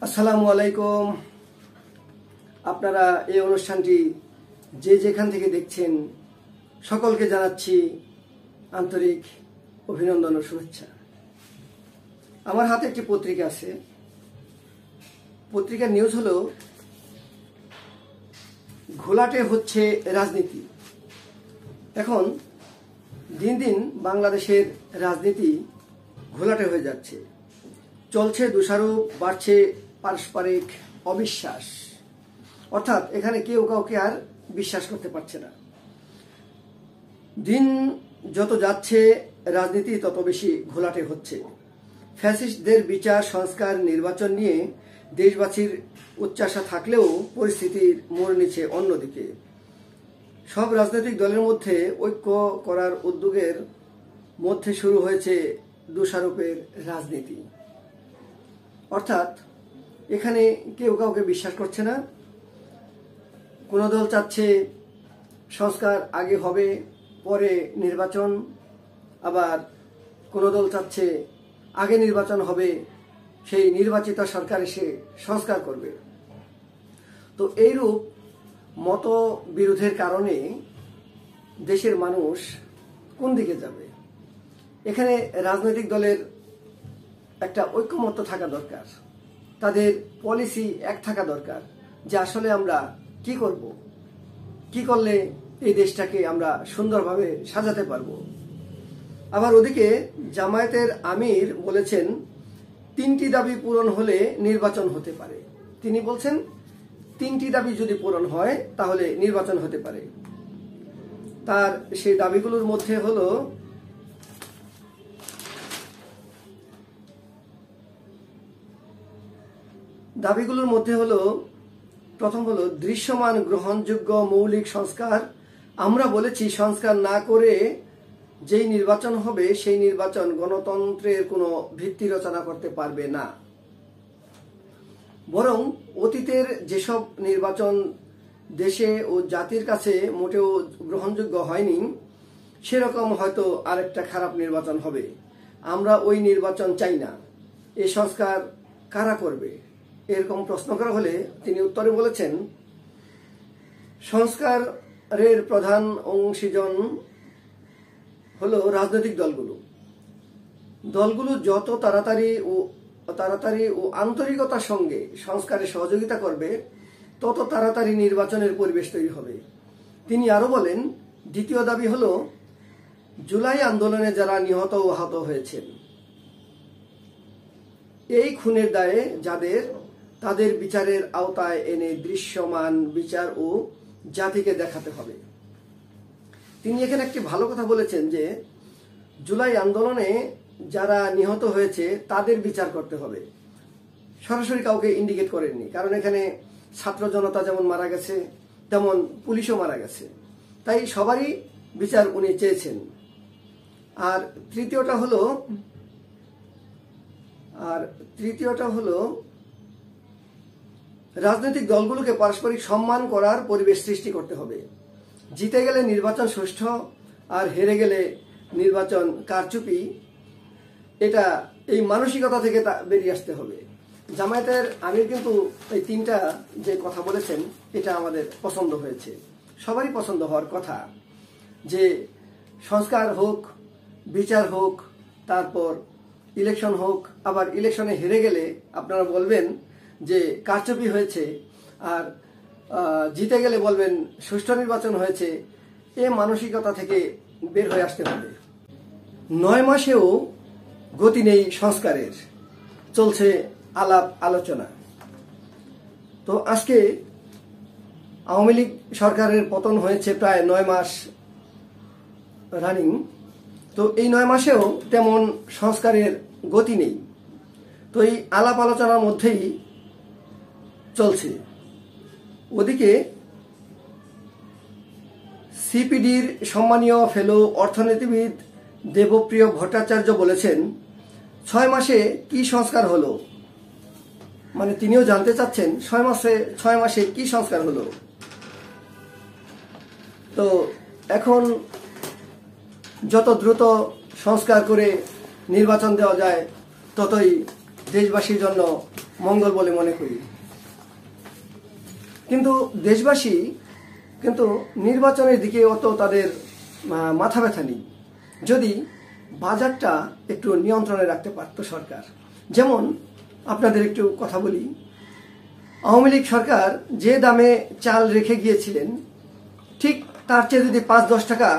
আসসালামু আলাইকুম। আপনারা এই অনুষ্ঠানটি যে যেখান থেকে দেখছেন সকলকে জানাচ্ছি আন্তরিক অভিনন্দন ও শুভেচ্ছা। আমার হাতে একটি পত্রিকা আছে। পত্রিকার নিউজ হলো ঘোলাটে হচ্ছে রাজনীতি। এখন দিন দিন বাংলাদেশের রাজনীতি ঘোলাটে হয়ে যাচ্ছে। চলছে দোষারোপ, বাড়ছে পারস্পরিক অবিশ্বাস, অর্থাৎ এখানে কেউ কাউকে আর বিশ্বাস করতে পারছে না। দিন যত যাচ্ছে রাজনীতি তত বেশি ঘোলাটে হচ্ছে। ফ্যাসিস্টদের বিচার, সংস্কার, নির্বাচন নিয়ে দেশবাসীর উচ্চাশা থাকলেও পরিস্থিতির মোড় নিচ্ছে অন্যদিকে। সব রাজনৈতিক দলের মধ্যে ঐক্য করার উদ্যোগের মধ্যে শুরু হয়েছে দোষারোপের রাজনীতি। অর্থাৎ এখানে কেউ কাউকে বিশ্বাস করছে না। কোনো দল চাচ্ছে সংস্কার আগে হবে পরে নির্বাচন, আবার কোনো দল চাচ্ছে আগে নির্বাচন হবে সেই নির্বাচিত সরকার এসে সংস্কার করবে। তো এইরূপ মতবিরোধের কারণে দেশের মানুষ কোন দিকে যাবে? এখানে রাজনৈতিক দলের একটা ঐক্যমত্য থাকা দরকার, তাদের পলিসি এক থাকা দরকার যে আসলে আমরা কি করব, কি করলে এই দেশটাকে আমরা সুন্দরভাবে সাজাতে পারবো। আবার ওদিকে জামায়াতের আমির বলেছেন 3টি দাবি পূরণ হলে নির্বাচন হতে পারে। তিনি বলছেন 3টি দাবি যদি পূরণ হয় তাহলে নির্বাচন হতে পারে। তার সেই দাবিগুলোর মধ্যে হলো প্রথম হলো দৃশ্যমান গ্রহণযোগ্য মৌলিক সংস্কার। আমরা বলেছি সংস্কার না করে যেই নির্বাচন হবে সেই নির্বাচন গণতন্ত্রের কোনো ভিত্তি রচনা করতে পারবে না, বরং অতীতের যেসব নির্বাচন দেশে ও জাতির কাছে মোটেও গ্রহণযোগ্য হয়নি সেরকম হয়তো আরেকটা খারাপ নির্বাচন হবে। আমরা ওই নির্বাচন চাই না। এই সংস্কার কারা করবে এরকম প্রশ্ন করা হলে তিনি উত্তরে বলেছেন সংস্কারের প্রধান অংশীজন হলো রাজনৈতিক দলগুলো যত তাড়াতাড়ি ও আন্তরিকতার সঙ্গে সংস্কারে সহযোগিতা করবে তত তাড়াতাড়ি নির্বাচনের পরিবেশ তৈরি হবে। তিনি আরো বলেন দ্বিতীয় দাবি হলো জুলাই আন্দোলনে যারা নিহত ও আহত হয়েছেন, এই খুনের দায়ে তাদের বিচারের আওতায় এনে দৃশ্যমান বিচার ও জাতিকে দেখাতে হবে। তিনি এখানে একটি ভালো কথা বলেছেন যে জুলাই আন্দোলনে যারা নিহত হয়েছে তাদের বিচার করতে হবে। সরাসরি কাউকে ইন্ডিকেট করেননি, কারণ এখানে ছাত্র জনতা যেমন মারা গেছে তেমন পুলিশও মারা গেছে, তাই সবারই বিচার উনি চেয়েছেন। আর তৃতীয়টা হলো রাজনৈতিক দলগুলোকে পারস্পরিক সম্মান করার পরিবেশ সৃষ্টি করতে হবে। জিতে গেলে নির্বাচন সুষ্ঠু আর হেরে গেলে নির্বাচন কারচুপি, এই মানসিকতা থেকে বেরিয়ে আসতে হবে। জামায়াতের আমির কিন্তু এই 3টা যে কথা বলেছেন এটা আমাদের পছন্দ হয়েছে, সবারই পছন্দ হওয়ার কথা যে সংস্কার হোক, বিচার হোক, তারপর ইলেকশন হোক। আবার ইলেকশনে হেরে গেলে আপনারা বলবেন যে কারচুপি হয়েছে, আর জিতে গেলে বলবেন সুষ্ঠু নির্বাচন হয়েছে। এ মানসিকতা থেকে বের হয়ে আসতে হবে। 9 মাসেও গতি নেই সংস্কারের, চলছে আলাপ আলোচনা। তো আজকে আওয়ামী লীগ সরকারের পতন হয়েছে প্রায় 9 মাস রানিং। তো এই 9 মাসেও তেমন সংস্কারের গতি নেই। তো এই আলাপ আলোচনার মধ্যেই চলছে। ওদিকে সিপিডির সম্মানীয় ফেলো অর্থনীতিবিদ দেবপ্রিয় ভট্টাচার্য বলেছেন 6 মাসে কি সংস্কার হলো, মানে তিনিও জানতে চাচ্ছেন 6 মাসে কি সংস্কার হলো। তো এখন যত দ্রুত সংস্কার করে নির্বাচন দেওয়া যায় ততই দেশবাসীর জন্য মঙ্গল বলে মনে করি। কিন্তু দেশবাসী কিন্তু নির্বাচনের দিকে অত তাদের মাথা ব্যথা নেই। যদি বাজারটা একটু নিয়ন্ত্রণে রাখতে পারত সরকার। যেমন আপনাদের একটু কথা বলি, আওয়ামী লীগ সরকার যে দামে চাল রেখে গিয়েছিলেন ঠিক তার চেয়ে যদি ৫-১০ টাকা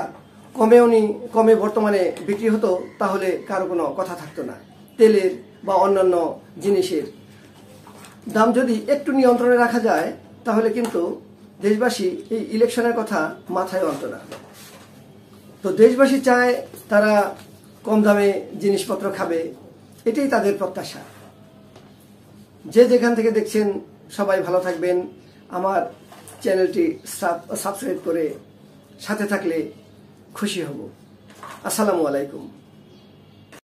কমে বর্তমানে বিক্রি হতো তাহলে কারো কোনো কথা থাকতো না। তেলের বা অন্যান্য জিনিসের দাম যদি একটু নিয়ন্ত্রণে রাখা যায় তাহলে কিন্তু দেশবাসী এই ইলেকশনের কথা মাথায় আনত না। তো দেশবাসী চায় তারা কম দামে জিনিসপত্র খাবে, এটাই তাদের প্রত্যাশা। যে যেখান থেকে দেখছেন সবাই ভালো থাকবেন। আমার চ্যানেলটি সাবস্ক্রাইব করে সাথে থাকলে খুশি হব। আসসালামু আলাইকুম।